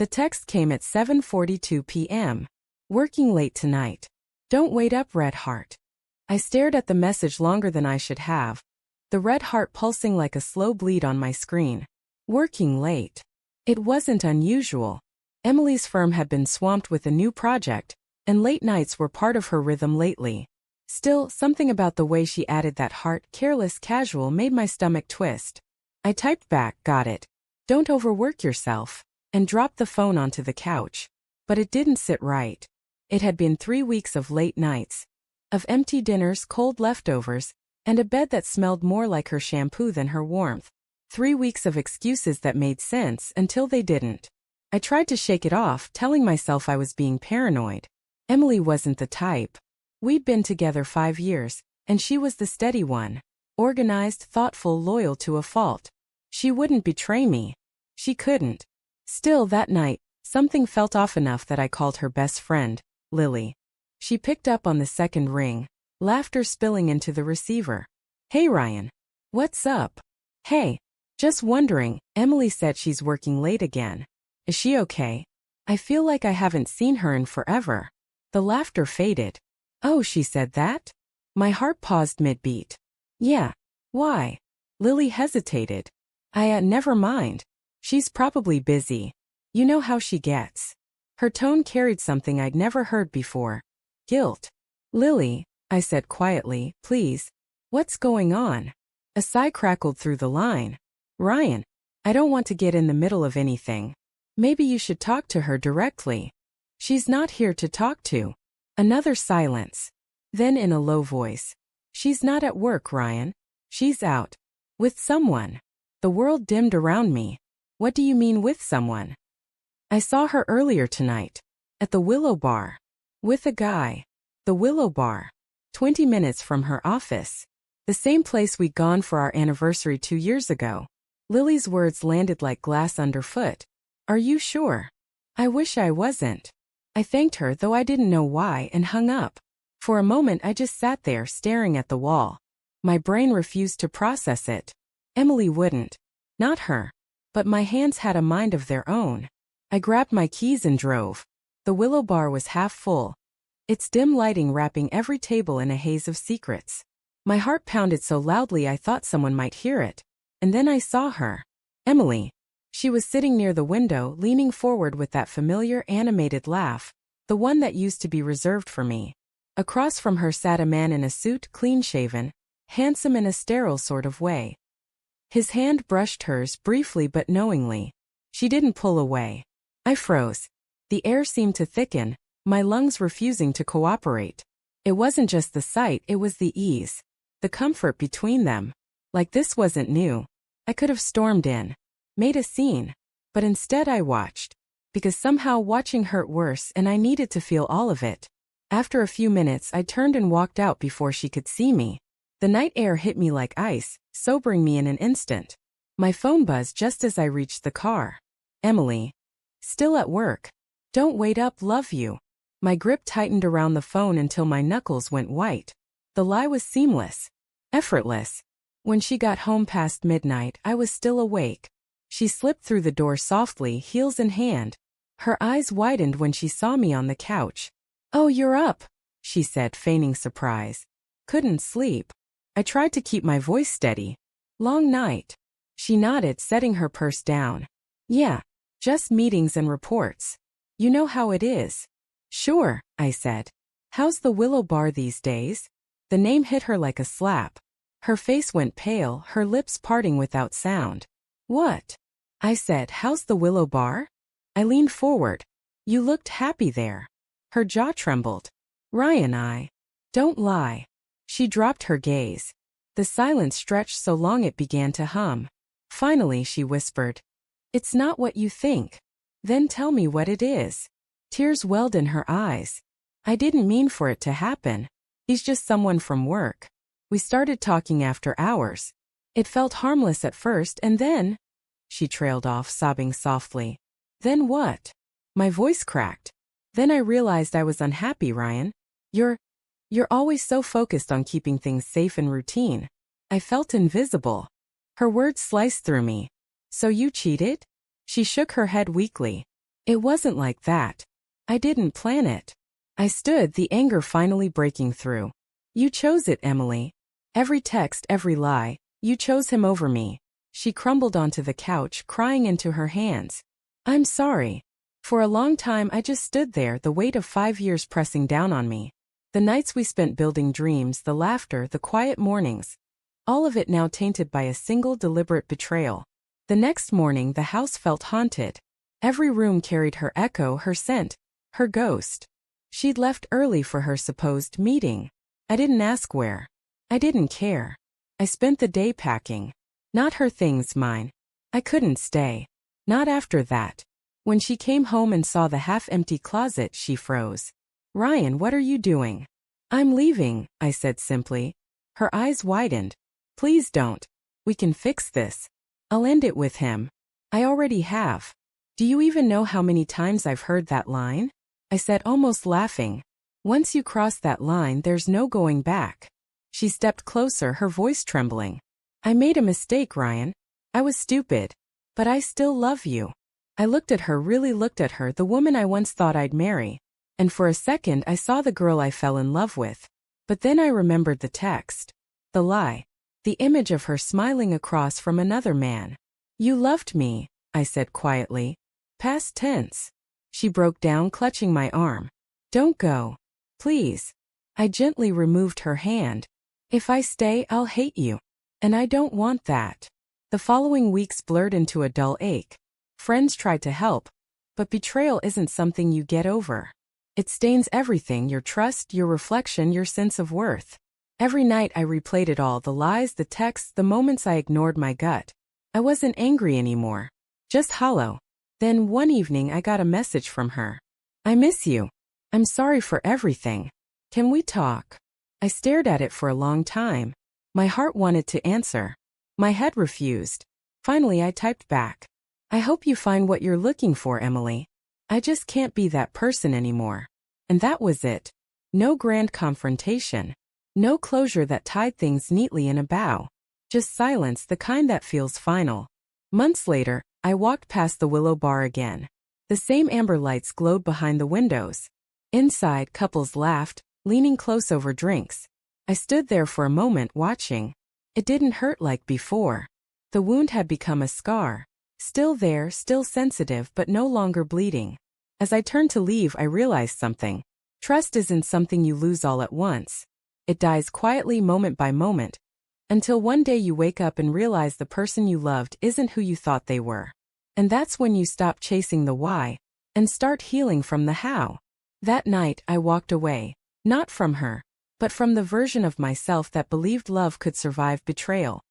The text came at 7:42 p.m. Working late tonight. Don't wait up, red heart. I stared at the message longer than I should have, the red heart pulsing like a slow bleed on my screen. Working late. It wasn't unusual. Emily's firm had been swamped with a new project, and late nights were part of her rhythm lately. Still, something about the way she added that heart, careless, casual, made my stomach twist. I typed back, got it. Don't overwork yourself, and dropped the phone onto the couch. But it didn't sit right. It had been 3 weeks of late nights, of empty dinners, cold leftovers, and a bed that smelled more like her shampoo than her warmth. 3 weeks of excuses that made sense until they didn't. I tried to shake it off, telling myself I was being paranoid. Emily wasn't the type. We'd been together 5 years, and she was the steady one. Organized, thoughtful, loyal to a fault. She wouldn't betray me. She couldn't. Still, that night, something felt off enough that I called her best friend, Lily. She picked up on the second ring, laughter spilling into the receiver. Hey Ryan. What's up? Hey. Just wondering, Emily said she's working late again. Is she okay? I feel like I haven't seen her in forever. The laughter faded. Oh, she said that? My heart paused mid-beat. Yeah. Why? Lily hesitated. Never mind. She's probably busy. You know how she gets. Her tone carried something I'd never heard before. Guilt. Lily, I said quietly, please. What's going on? A sigh crackled through the line. Ryan, I don't want to get in the middle of anything. Maybe you should talk to her directly. She's not here to talk to. Another silence. Then in a low voice. She's not at work, Ryan. She's out. With someone. The world dimmed around me. What do you mean with someone? I saw her earlier tonight. At the Willow Bar. With a guy. The Willow Bar. 20 minutes from her office. The same place we'd gone for our anniversary 2 years ago. Lily's words landed like glass underfoot. Are you sure? I wish I wasn't. I thanked her, though I didn't know why, and hung up. For a moment I just sat there staring at the wall. My brain refused to process it. Emily wouldn't. Not her. But my hands had a mind of their own. I grabbed my keys and drove. The Willow Bar was half full, its dim lighting wrapping every table in a haze of secrets. My heart pounded so loudly I thought someone might hear it. And then I saw her. Emily. She was sitting near the window, leaning forward with that familiar, animated laugh, the one that used to be reserved for me. Across from her sat a man in a suit, clean-shaven, handsome in a sterile sort of way. His hand brushed hers briefly but knowingly. She didn't pull away. I froze. The air seemed to thicken, my lungs refusing to cooperate. It wasn't just the sight, it was the ease. The comfort between them. Like this wasn't new. I could have stormed in. Made a scene. But instead I watched. Because somehow watching hurt worse and I needed to feel all of it. After a few minutes I turned and walked out before she could see me. The night air hit me like ice, sobering me in an instant. My phone buzzed just as I reached the car. Emily. Still at work. Don't wait up, love you. My grip tightened around the phone until my knuckles went white. The lie was seamless. Effortless. When she got home past midnight, I was still awake. She slipped through the door softly, heels in hand. Her eyes widened when she saw me on the couch. Oh, you're up, she said, feigning surprise. Couldn't sleep. I tried to keep my voice steady. Long night. She nodded, setting her purse down. Yeah. Just meetings and reports. You know how it is. Sure, I said. How's the Willow Bar these days? The name hit her like a slap. Her face went pale, her lips parting without sound. What? I said, how's the Willow Bar? I leaned forward. You looked happy there. Her jaw trembled. Ryan, don't lie. She dropped her gaze. The silence stretched so long it began to hum. Finally she whispered. It's not what you think. Then tell me what it is. Tears welled in her eyes. I didn't mean for it to happen. He's just someone from work. We started talking after hours. It felt harmless at first and then... She trailed off, sobbing softly. Then what? My voice cracked. Then I realized I was unhappy, Ryan. You're always so focused on keeping things safe and routine. I felt invisible. Her words sliced through me. So you cheated? She shook her head weakly. It wasn't like that. I didn't plan it. I stood, the anger finally breaking through. You chose it, Emily. Every text, every lie. You chose him over me. She crumbled onto the couch, crying into her hands. I'm sorry. For a long time I just stood there, the weight of 5 years pressing down on me. The nights we spent building dreams, the laughter, the quiet mornings. All of it now tainted by a single deliberate betrayal. The next morning the house felt haunted. Every room carried her echo, her scent, her ghost. She'd left early for her supposed meeting. I didn't ask where. I didn't care. I spent the day packing. Not her things, mine. I couldn't stay. Not after that. When she came home and saw the half-empty closet, she froze. Ryan, what are you doing? I'm leaving, I said simply. Her eyes widened. Please don't. We can fix this. I'll end it with him. I already have. Do you even know how many times I've heard that line? I said, almost laughing. Once you cross that line, there's no going back. She stepped closer, her voice trembling. I made a mistake, Ryan. I was stupid. But I still love you. I looked at her, really looked at her, the woman I once thought I'd marry. And for a second I saw the girl I fell in love with. But then I remembered the text. The lie. The image of her smiling across from another man. You loved me, I said quietly. Past tense. She broke down, clutching my arm. Don't go. Please. I gently removed her hand. If I stay, I'll hate you. And I don't want that. The following weeks blurred into a dull ache. Friends tried to help. But betrayal isn't something you get over. It stains everything, your trust, your reflection, your sense of worth. Every night I replayed it all, the lies, the texts, the moments I ignored my gut. I wasn't angry anymore. Just hollow. Then one evening I got a message from her. I miss you. I'm sorry for everything. Can we talk? I stared at it for a long time. My heart wanted to answer. My head refused. Finally I typed back. I hope you find what you're looking for, Emily. I just can't be that person anymore. And that was it. No grand confrontation. No closure that tied things neatly in a bow. Just silence, the kind that feels final. Months later, I walked past the Willow Bar again. The same amber lights glowed behind the windows. Inside, couples laughed, leaning close over drinks. I stood there for a moment, watching. It didn't hurt like before. The wound had become a scar. Still there, still sensitive, but no longer bleeding. As I turned to leave, I realized something. Trust isn't something you lose all at once. It dies quietly, moment by moment, until one day you wake up and realize the person you loved isn't who you thought they were. And that's when you stop chasing the why and start healing from the how. That night, I walked away, not from her, but from the version of myself that believed love could survive betrayal.